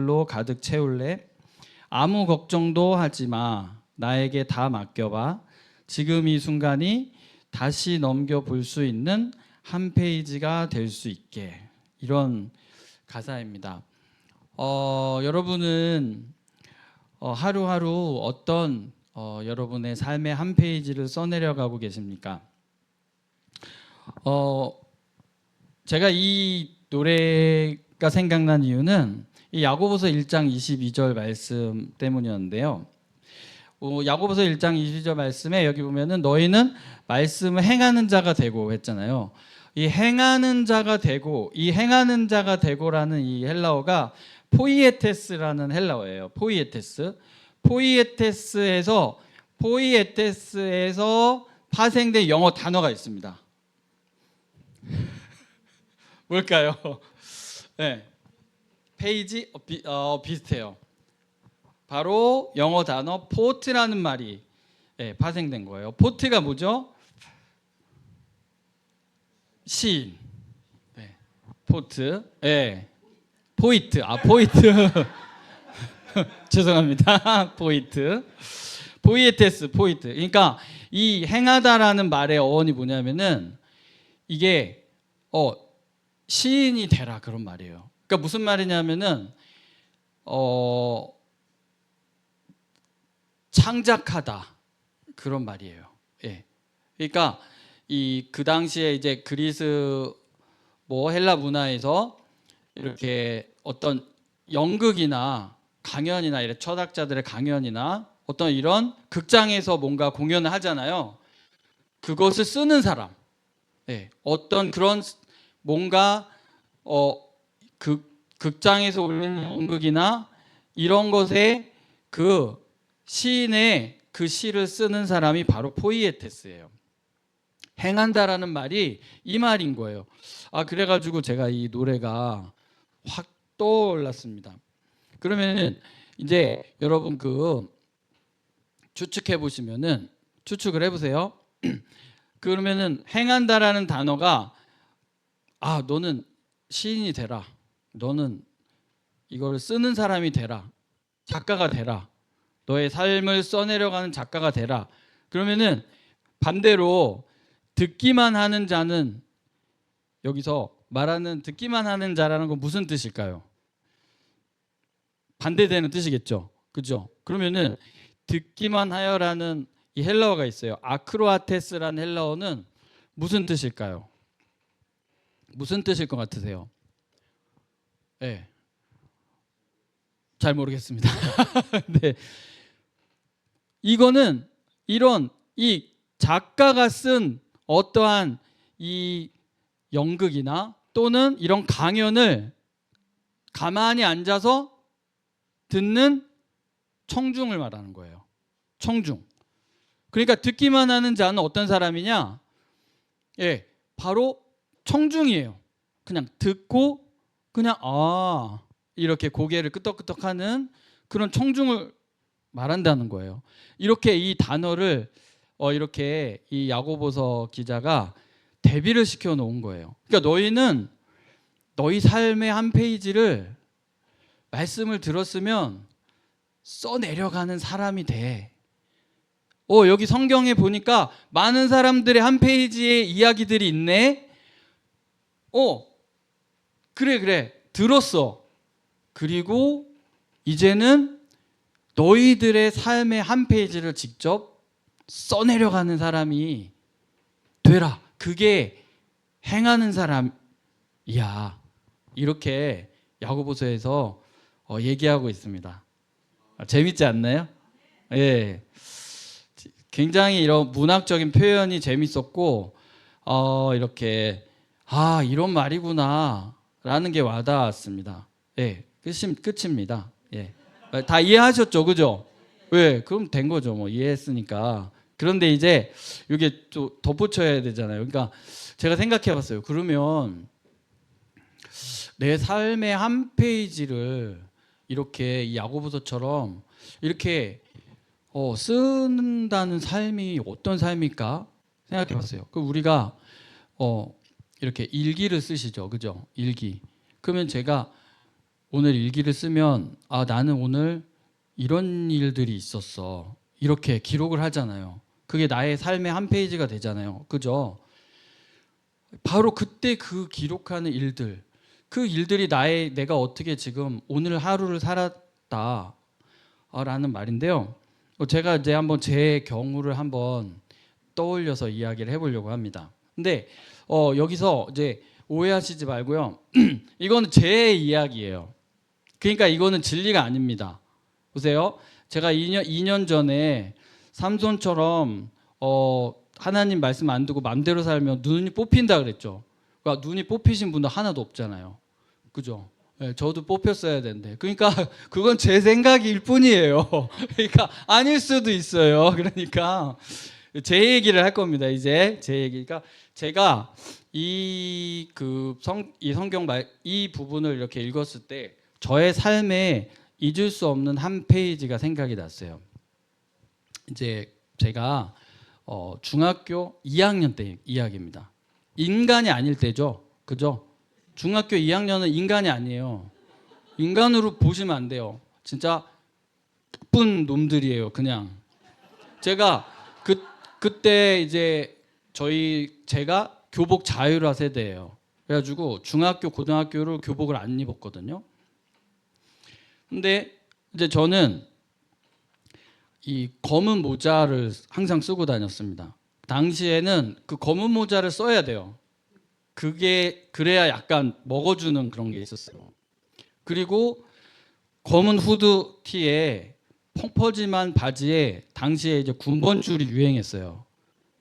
로 가득 채울래? 아무 걱정도 하지 마. 나에게 다 맡겨봐. 지금 이 순간이 다시 넘겨볼 수 있는 한 페이지가 될 수 있게. 이런 가사입니다. 여러분은 하루하루 어떤 여러분의 삶의 한 페이지를 써내려가고 계십니까? 제가 이 노래가 생각난 이유는 이 야고보서 1장 22절 말씀 때문이었는데요. 야고보서 1장 22절 말씀에 여기 보면은 너희는 말씀을 행하는 자가 되고 했잖아요. 이 행하는 자가 되고, 이 행하는 자가 되고라는 이 헬라어가 포이에테스라는 헬라어예요. 포이에테스에서 파생된 영어 단어가 있습니다. 뭘까요? 네, 페이지 비슷해요. 바로 영어 단어 포트라는 말이 파생된 거예요. 포트가 뭐죠? 시인. 네. 포트. 네. 포이트. 포이트. 죄송합니다. 포이트. 포이에테스. 포이트. 그러니까 이 행하다라는 말의 어원이 뭐냐면은 이게 시인이 되라 그런 말이에요. 그러니까 무슨 말이냐면은 창작하다 그런 말이에요. 예. 그러니까 그 당시에 이제 그리스 헬라 문화에서 이렇게 어떤 연극이나 강연이나 이런 철학자들의 강연이나 어떤 이런 극장에서 뭔가 공연을 하잖아요. 그것을 쓰는 사람, 어떤 그런 뭔가 극장에서 올리는 연극이나 이런 것에 그 시인의 그 시를 쓰는 사람이 바로 포이에테스예요. 행한다라는 말이 이 말인 거예요. 그래가지고 제가 이 노래가 확 떠올랐습니다. 그러면 이제 여러분 추측해 보시면은 추측을 해보세요. 그러면은 행한다라는 단어가 너는 시인이 되라. 너는 이걸 쓰는 사람이 되라. 작가가 되라. 너의 삶을 써내려가는 작가가 되라. 그러면은 반대로 듣기만 하는 자는 여기서 말하는 듣기만 하는 자라는 건 무슨 뜻일까요? 반대되는 뜻이겠죠. 그죠? 그러면은 듣기만 하여라는 이 헬라어가 있어요. 아크로아테스라는 헬라어는 무슨 뜻일까요? 무슨 뜻일 것 같으세요? 네. 잘 모르겠습니다. 네. 이거는 이 작가가 쓴 어떠한 이 연극이나 또는 이런 강연을 가만히 앉아서 듣는 청중을 말하는 거예요. 청중. 그러니까 듣기만 하는 자는 어떤 사람이냐? 바로 청중이에요. 그냥 듣고 그냥 이렇게 고개를 끄덕끄덕하는 그런 청중을 말한다는 거예요. 이렇게 이 단어를 이렇게 이 야고보서 기자가 대비를 시켜 놓은 거예요. 그러니까 너희는 너희 삶의 한 페이지를 말씀을 들었으면 써내려가는 사람이 돼. 여기 성경에 보니까 많은 사람들의 한 페이지에 이야기들이 있네. 그래 들었어. 그리고 이제는 너희들의 삶의 한 페이지를 직접 써내려가는 사람이 되라. 그게 행하는 사람이야. 이렇게 야고보서에서 얘기하고 있습니다. 재밌지 않나요? 예. 굉장히 이런 문학적인 표현이 재밌었고 이렇게 이런 말이구나 라는 게 와닿았습니다. 예. 끝입니다. 예. 다 이해하셨죠? 그죠? 그럼 된 거죠. 이해했으니까. 그런데 이제 이게 또 덧붙여야 되잖아요. 그러니까 제가 생각해 봤어요. 그러면 내 삶의 한 페이지를 이렇게 이 야고보서처럼 이렇게 쓴다는 삶이 어떤 삶일까 생각해 봤어요. 그럼 우리가 이렇게 일기를 쓰시죠. 그죠? 일기. 그러면 제가 오늘 일기를 쓰면 나는 오늘 이런 일들이 있었어. 이렇게 기록을 하잖아요. 그게 나의 삶의 한 페이지가 되잖아요. 그죠? 바로 그때 그 기록하는 일들, 그 일들이 내가 어떻게 지금 오늘 하루를 살았다라는 말인데요. 제가 이제 한번 제 경우를 한번 떠올려서 이야기를 해보려고 합니다. 근데 여기서 이제 오해하시지 말고요. 이거는 제 이야기예요. 그러니까 이거는 진리가 아닙니다. 보세요. 제가 2년 전에 삼손처럼 하나님 말씀 안 듣고 맘대로 살면 눈이 뽑힌다 그랬죠. 그러니까 눈이 뽑히신 분도 하나도 없잖아요. 그죠? 네, 저도 뽑혔어야 되는데. 그러니까 그건 제 생각일 뿐이에요. 그러니까 아닐 수도 있어요. 그러니까 제 얘기를 할 겁니다. 이제 제 얘기가 제가 이 성경 이 부분을 이렇게 읽었을 때 저의 삶에 잊을 수 없는 한 페이지가 생각이 났어요. 이제 제가 중학교 2학년 때 이야기입니다. 인간이 아닐 때죠. 그죠? 중학교 2학년은 인간이 아니에요. 인간으로 보시면 안 돼요. 진짜 나쁜 놈들이에요. 그냥. 제가 그때 이제 제가 교복 자율화 세대예요. 그래가지고 중학교, 고등학교를 교복을 안 입었거든요. 근데 이제 저는 이 검은 모자를 항상 쓰고 다녔습니다. 당시에는 그 검은 모자를 써야 돼요. 그래야 약간 먹어주는 그런 게 있었어요. 그리고 검은 후드티에 펑퍼짐한 바지에 당시에 이제 군번줄이 유행했어요.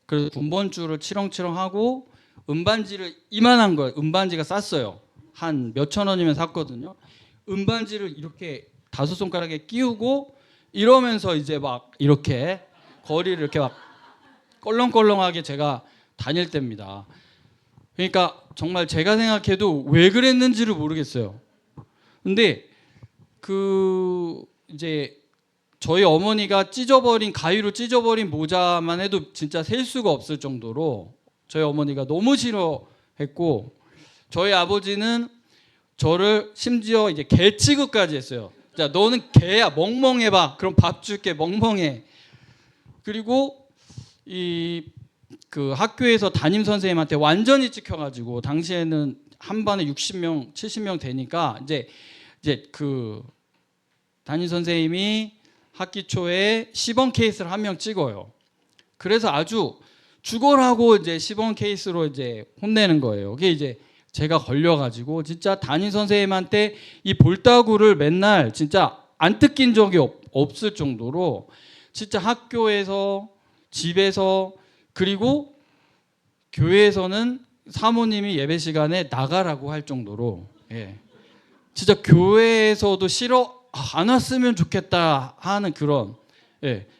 그래서 군번줄을 치렁치렁하고 은반지를 이만한 거예요. 은반지가 쌌어요. 한 몇천 원이면 샀거든요. 은반지를 이렇게 5손가락에 끼우고 이러면서 이제 막 이렇게 거리를 이렇게 막 껄렁껄렁하게 제가 다닐 때입니다. 그러니까 정말 제가 생각해도 왜 그랬는지를 모르겠어요. 근데 이제 저희 어머니가 가위로 찢어버린 모자만 해도 진짜 셀 수가 없을 정도로 저희 어머니가 너무 싫어했고, 저희 아버지는 저를 심지어 이제 개 취급까지 했어요. 자, 너는 개야, 멍멍해봐. 그럼 밥 줄게, 멍멍해. 그리고 그 학교에서 담임 선생님한테 완전히 찍혀가지고, 당시에는 한 반에 60명, 70명 되니까 이제 그 담임 선생님이 학기 초에 시범 케이스를 한 명 찍어요. 그래서 아주 죽어라고 이제 시범 케이스로 이제 혼내는 거예요. 그게 이제 제가 걸려가지고 진짜 담임 선생님한테 이 볼따구를 맨날 진짜 안 뜯긴 적이 없을 정도로 진짜 학교에서, 집에서, 그리고 교회에서는 사모님이 예배 시간에 나가라고 할 정도로, 진짜 교회에서도 안 왔으면 좋겠다 하는 그런,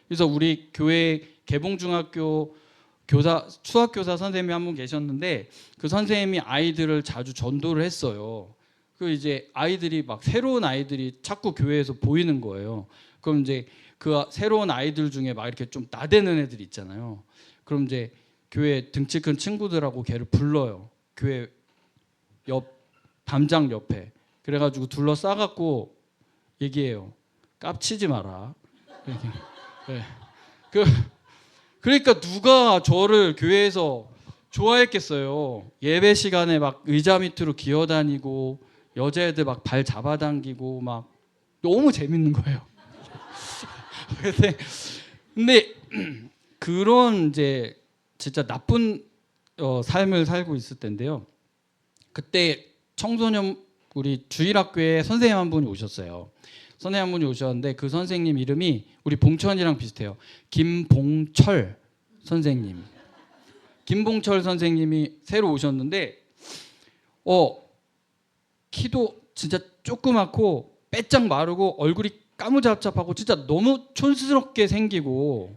그래서 우리 교회 개봉중학교 수학교사 선생님이 한 분 계셨는데, 그 선생님이 아이들을 자주 전도를 했어요. 그 이제 아이들이 막 새로운 아이들이 자꾸 교회에서 보이는 거예요. 그럼 이제 그 새로운 아이들 중에 막 이렇게 좀 나대는 애들 있잖아요. 그럼 이제 교회 등치 큰 친구들하고 걔를 불러요. 교회 담장 옆에. 그래가지고 둘러싸갖고 얘기해요. 깝치지 마라. 그러니까 누가 저를 교회에서 좋아했겠어요. 예배 시간에 막 의자 밑으로 기어다니고 여자애들 막 발 잡아당기고 막 너무 재밌는 거예요. 근데 그런 이제 진짜 나쁜 삶을 살고 있을 텐데요. 그때 청소년 우리 주일학교에 선생님 한 분이 오셨어요. 선생님 한 분이 오셨는데 그 선생님 이름이 우리 봉천이랑 비슷해요. 김봉철 선생님. 김봉철 선생님이 새로 오셨는데 키도 진짜 조그맣고 빼짝 마르고 얼굴이 까무잡잡하고 진짜 너무 촌스럽게 생기고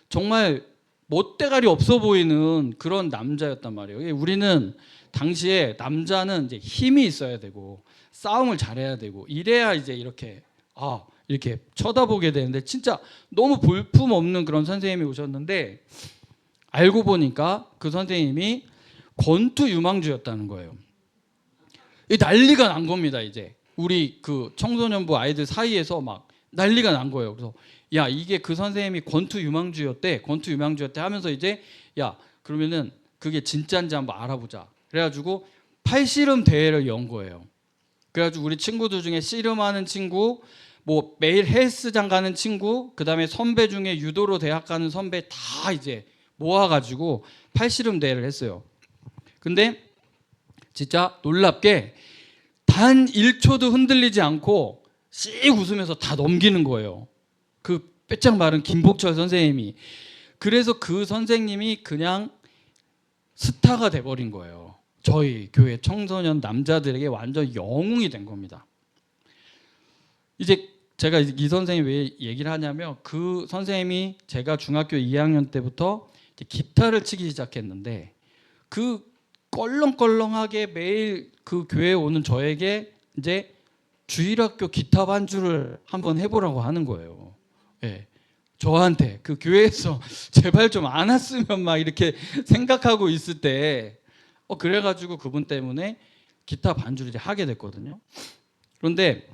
정말 멋대가리 없어 보이는 그런 남자였단 말이에요. 우리는 당시에 남자는 이제 힘이 있어야 되고 싸움을 잘해야 되고 이래야 이제 이렇게 쳐다보게 되는데, 진짜 너무 볼품 없는 그런 선생님이 오셨는데 알고 보니까 그 선생님이 권투 유망주였다는 거예요. 난리가 난 겁니다. 이제 우리 그 청소년부 아이들 사이에서 막 난리가 난 거예요. 그래서 야, 이게 그 선생님이 권투 유망주였대 하면서 이제 야, 그러면은 그게 진짜인지 한번 알아보자. 그래가지고 팔씨름 대회를 연 거예요. 그래가지고 우리 친구들 중에 씨름하는 친구, 뭐 매일 헬스장 가는 친구, 그 다음에 선배 중에 유도로 대학 가는 선배 다 이제 모아가지고 팔씨름 대회를 했어요. 근데 진짜 놀랍게 단 1초도 흔들리지 않고 씩 웃으면서 다 넘기는 거예요. 그 빼짝 마른 김복철 선생님이. 그래서 그 선생님이 그냥 스타가 돼버린 거예요. 저희 교회 청소년 남자들에게 완전 영웅이 된 겁니다. 이제 제가 이 선생님 왜 얘기를 하냐면 그 선생님이 제가 중학교 2학년 때부터 기타를 치기 시작했는데 그 껄렁껄렁하게 매일 그 교회에 오는 저에게 이제 주일학교 기타 반주를 한번 해보라고 하는 거예요. 예. 저한테 그 교회에서 제발 좀 안 왔으면 막 이렇게 생각하고 있을 때 그래가지고 그분 때문에 기타 반주를 이제 하게 됐거든요. 그런데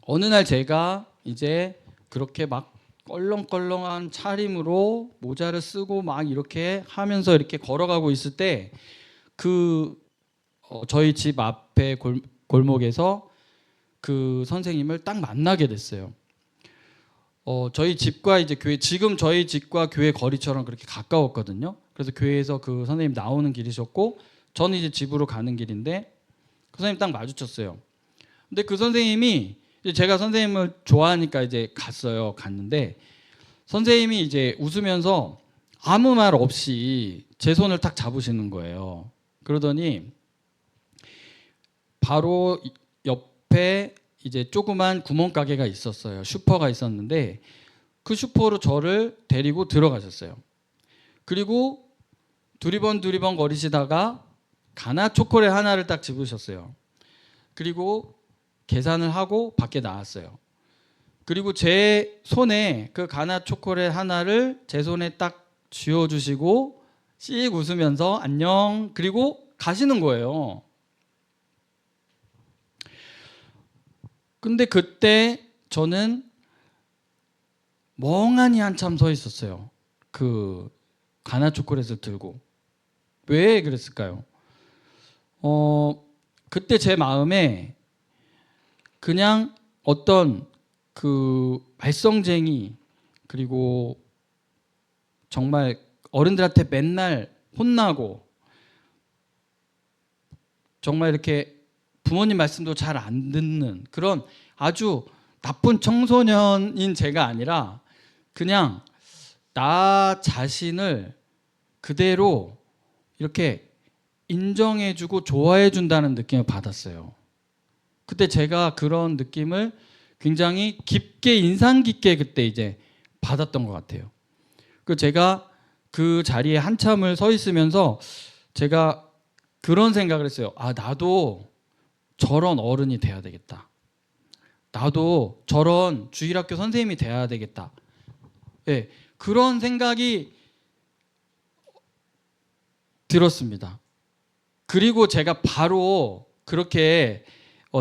어느 날 제가 이제 그렇게 막 껄렁껄렁한 차림으로 모자를 쓰고 막 이렇게 하면서 이렇게 걸어가고 있을 때 그 저희 집 앞에 골목에서 그 선생님을 딱 만나게 됐어요. 저희 집과 이제 교회, 지금 저희 집과 교회 거리처럼 그렇게 가까웠거든요. 그래서 교회에서 그 선생님 나오는 길이셨고 저는 이제 집으로 가는 길인데 그 선생님 딱 마주쳤어요. 근데 그 선생님이 이제 제가 선생님을 좋아하니까 이제 갔는데 선생님이 이제 웃으면서 아무 말 없이 제 손을 딱 잡으시는 거예요. 그러더니 바로 옆에 이제 조그만 구멍가게가 있었어요. 슈퍼가 있었는데 그 슈퍼로 저를 데리고 들어가셨어요. 그리고 두리번 거리시다가 가나 초콜릿 하나를 딱 집으셨어요. 그리고 계산을 하고 밖에 나왔어요. 그리고 제 손에 그 가나 초콜릿 하나를 제 손에 딱 쥐어주시고 씩 웃으면서 안녕, 그리고 가시는 거예요. 근데 그때 저는 멍하니 한참 서 있었어요. 그 가나 초콜릿을 들고. 왜 그랬을까요? 그때 제 마음에 그냥 어떤 그 말썽쟁이, 그리고 정말 어른들한테 맨날 혼나고 정말 이렇게 부모님 말씀도 잘 안 듣는 그런 아주 나쁜 청소년인 제가 아니라 그냥 나 자신을 그대로 이렇게 인정해주고 좋아해준다는 느낌을 받았어요. 그때 제가 그런 느낌을 굉장히 깊게, 인상 깊게 그때 이제 받았던 것 같아요. 그 제가 그 자리에 한참을 서 있으면서 제가 그런 생각을 했어요. 아, 나도 저런 어른이 돼야 되겠다. 나도 저런 주일학교 선생님이 돼야 되겠다. 네, 그런 생각이 들었습니다. 그리고 제가 바로 그렇게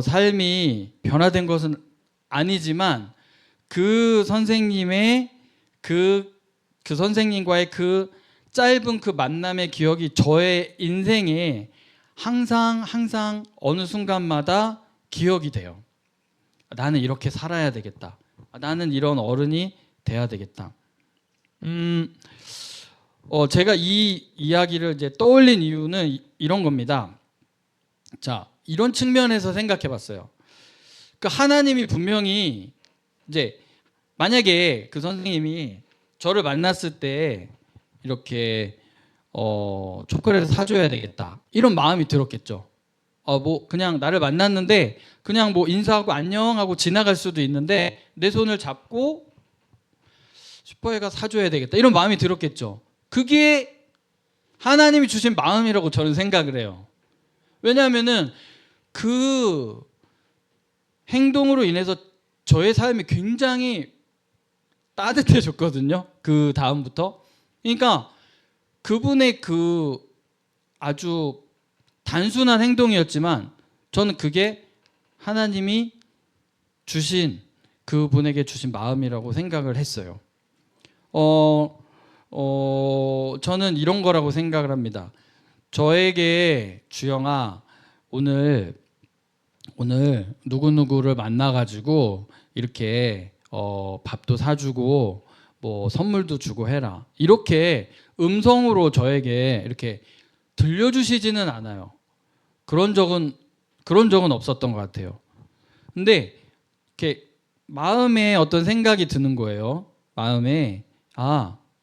삶이 변화된 것은 아니지만 그 선생님의 그 선생님과의 그 짧은 그 만남의 기억이 저의 인생에 항상 어느 순간마다 기억이 돼요. 나는 이렇게 살아야 되겠다. 나는 이런 어른이 돼야 되겠다. 제가 이 이야기를 이제 떠올린 이유는 이런 겁니다. 자, 이런 측면에서 생각해 봤어요. 그 하나님이 분명히 이제 만약에 그 선생님이 저를 만났을 때 이렇게 초콜릿을 사줘야 되겠다 이런 마음이 들었겠죠. 뭐 그냥 나를 만났는데 그냥 뭐 인사하고 안녕하고 지나갈 수도 있는데 내 손을 잡고 슈퍼에 가 사줘야 되겠다 이런 마음이 들었겠죠. 그게 하나님이 주신 마음이라고 저는 생각을 해요. 왜냐하면은 그 행동으로 인해서 저의 삶이 굉장히 따뜻해졌거든요. 그 다음부터. 그러니까 그분의 그 아주 단순한 행동이었지만 저는 그게 하나님이 주신 그분에게 주신 마음이라고 생각을 했어요. 저는 이런 거라고 생각을 합니다. 저에게 주영아 오늘 누구누구를 만나가지고 이렇게 밥도 사주고 뭐 선물도 주고 해라. 이렇게 음성으로 저에게 이렇게 들려주시지는 않아요. 그런 적은 없었던 것 같아요. 근데 이렇게 마음에 어떤 생각이 드는 거예요. 마음에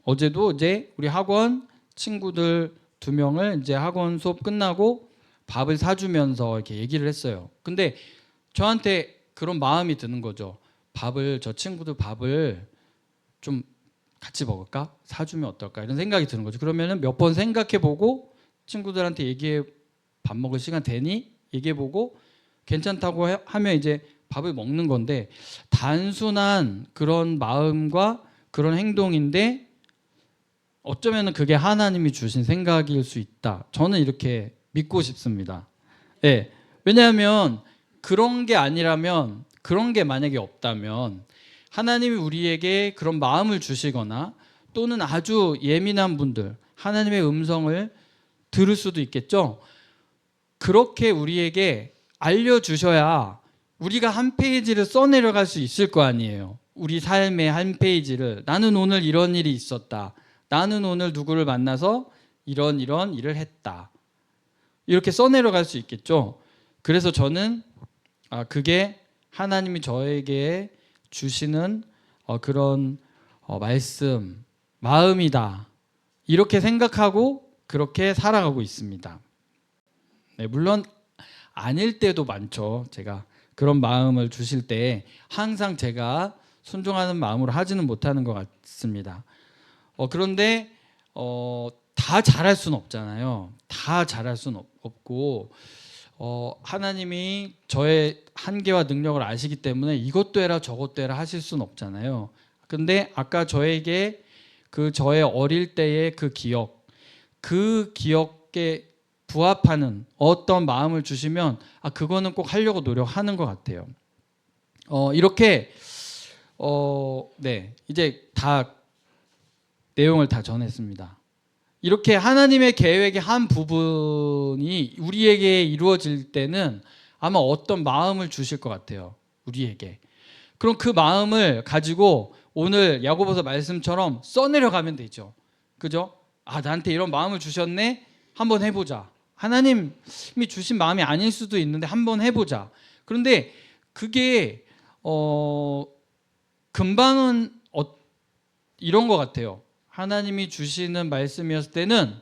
어제도 이제 우리 학원 친구들 2명을 이제 학원 수업 끝나고 밥을 사주면서 이렇게 얘기를 했어요. 근데 저한테 그런 마음이 드는 거죠. 저 친구들 밥을 좀 같이 먹을까? 사주면 어떨까? 이런 생각이 드는 거죠. 그러면은 몇 번 생각해보고 친구들한테 밥 먹을 시간 되니? 얘기해보고 괜찮다고 하면 이제 밥을 먹는 건데 단순한 그런 마음과 그런 행동인데 어쩌면 그게 하나님이 주신 생각일 수 있다. 저는 이렇게 믿고 싶습니다. 네. 왜냐하면 그런 게 아니라면 그런 게 만약에 없다면 하나님이 우리에게 그런 마음을 주시거나 또는 아주 예민한 분들 하나님의 음성을 들을 수도 있겠죠. 그렇게 우리에게 알려주셔야 우리가 한 페이지를 써내려갈 수 있을 거 아니에요. 우리 삶의 한 페이지를 나는 오늘 이런 일이 있었다. 나는 오늘 누구를 만나서 이런 일을 했다. 이렇게 써내려갈 수 있겠죠. 그래서 저는 그게 하나님이 저에게 주시는 그런 말씀, 마음이다. 이렇게 생각하고 그렇게 살아가고 있습니다. 네, 물론 아닐 때도 많죠. 제가 그런 마음을 주실 때 항상 제가 순종하는 마음으로 하지는 못하는 것 같습니다. 그런데 다 잘할 수는 없잖아요. 다 잘할 수는 없고 하나님이 저의 한계와 능력을 아시기 때문에 이것도 해라 저것도 해라 하실 수는 없잖아요. 근데 아까 저에게 저의 어릴 때의 그 기억에 부합하는 어떤 마음을 주시면 그거는 꼭 하려고 노력하는 것 같아요. 이렇게 네, 이제 다 내용을 다 전했습니다. 이렇게 하나님의 계획의 한 부분이 우리에게 이루어질 때는 아마 어떤 마음을 주실 것 같아요. 우리에게. 그럼 그 마음을 가지고 오늘 야고보서 말씀처럼 써내려가면 되죠. 그죠? 나한테 이런 마음을 주셨네? 한번 해보자. 하나님이 주신 마음이 아닐 수도 있는데 한번 해보자. 그런데 그게 금방은 이런 것 같아요. 하나님이 주시는 말씀이었을 때는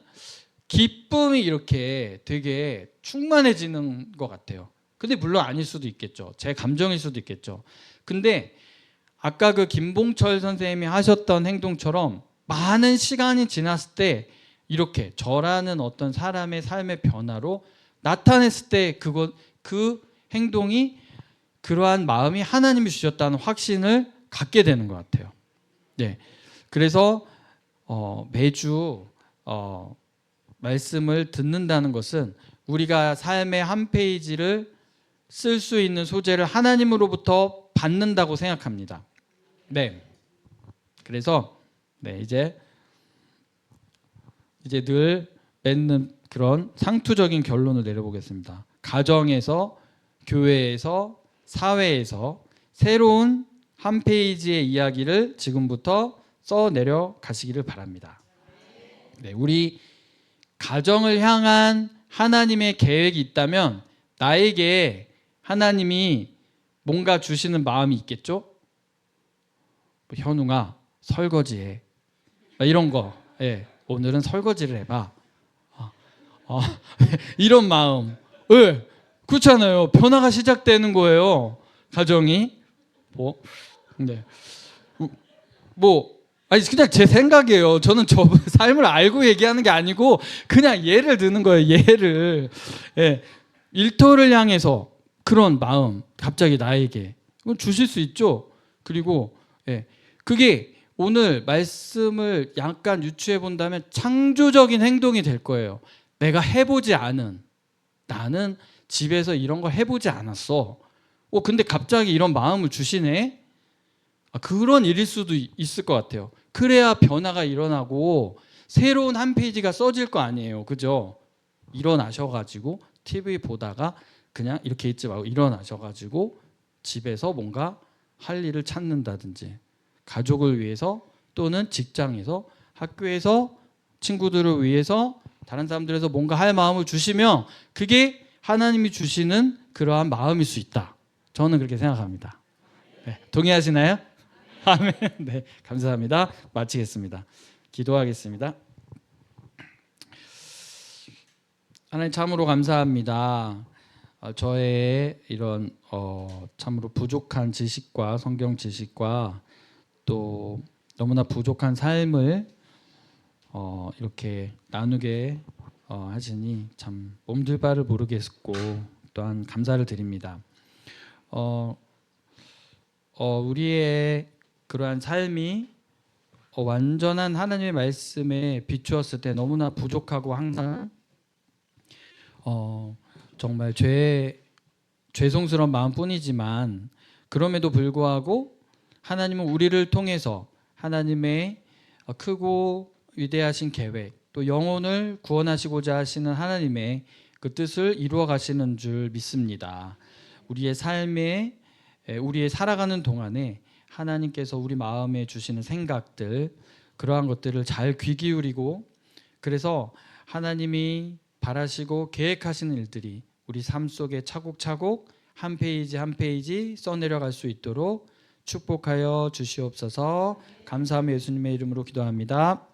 기쁨이 이렇게 되게 충만해지는 것 같아요. 근데 물론 아닐 수도 있겠죠. 제 감정일 수도 있겠죠. 근데 아까 김봉철 선생님이 하셨던 행동처럼 많은 시간이 지났을 때 이렇게 저라는 어떤 사람의 삶의 변화로 나타냈을 때 그 행동이 그러한 마음이 하나님이 주셨다는 확신을 갖게 되는 것 같아요. 네. 그래서 매주 말씀을 듣는다는 것은 우리가 삶의 한 페이지를 쓸 수 있는 소재를 하나님으로부터 받는다고 생각합니다. 네. 그래서 네, 이제 늘 맺는 그런 상투적인 결론을 내려보겠습니다. 가정에서, 교회에서, 사회에서 새로운 한 페이지의 이야기를 지금부터 써내려 가시기를 바랍니다. 네, 우리 가정을 향한 하나님의 계획이 있다면 나에게 하나님이 뭔가 주시는 마음이 있겠죠? 현웅아 설거지해 이런 거. 예, 오늘은 설거지를 해봐. 이런 마음. 예, 그렇잖아요. 변화가 시작되는 거예요. 가정이 네. 아니 그냥 제 생각이에요. 저는 저 삶을 알고 얘기하는 게 아니고 그냥 예를 드는 거예요. 예를. 예. 일터를 향해서 그런 마음 갑자기 나에게 주실 수 있죠. 그리고 예. 그게 오늘 말씀을 약간 유추해 본다면 창조적인 행동이 될 거예요. 내가 해보지 않은, 나는 집에서 이런 거 해보지 않았어. 근데 갑자기 이런 마음을 주시네. 그런 일일 수도 있을 것 같아요. 그래야 변화가 일어나고 새로운 한 페이지가 써질 거 아니에요. 그죠? 일어나셔가지고 TV 보다가 그냥 이렇게 있지 말고 일어나셔가지고 집에서 뭔가 할 일을 찾는다든지, 가족을 위해서 또는 직장에서, 학교에서, 친구들을 위해서, 다른 사람들에서 뭔가 할 마음을 주시면 그게 하나님이 주시는 그러한 마음일 수 있다. 저는 그렇게 생각합니다. 네, 동의하시나요? 아멘. 네, 감사합니다. 마치겠습니다. 기도하겠습니다. 하나님 참으로 감사합니다. 저의 이런 참으로 부족한 지식과 성경 지식과 또 너무나 부족한 삶을 이렇게 나누게 하시니 참 몸둘 바를 모르겠고 또한 감사를 드립니다. 우리의 그러한 삶이 완전한 하나님의 말씀에 비추었을 때 너무나 부족하고 항상 정말 죄송스러운 마음뿐이지만, 그럼에도 불구하고 하나님은 우리를 통해서 하나님의 크고 위대하신 계획, 또 영혼을 구원하시고자 하시는 하나님의 그 뜻을 이루어 가시는 줄 믿습니다. 우리의 삶에, 우리의 살아가는 동안에 하나님께서 우리 마음에 주시는 생각들, 그러한 것들을 잘 귀 기울이고, 그래서 하나님이 바라시고 계획하시는 일들이 우리 삶 속에 차곡차곡 한 페이지 한 페이지 써내려갈 수 있도록 축복하여 주시옵소서. 감사하며 예수님의 이름으로 기도합니다.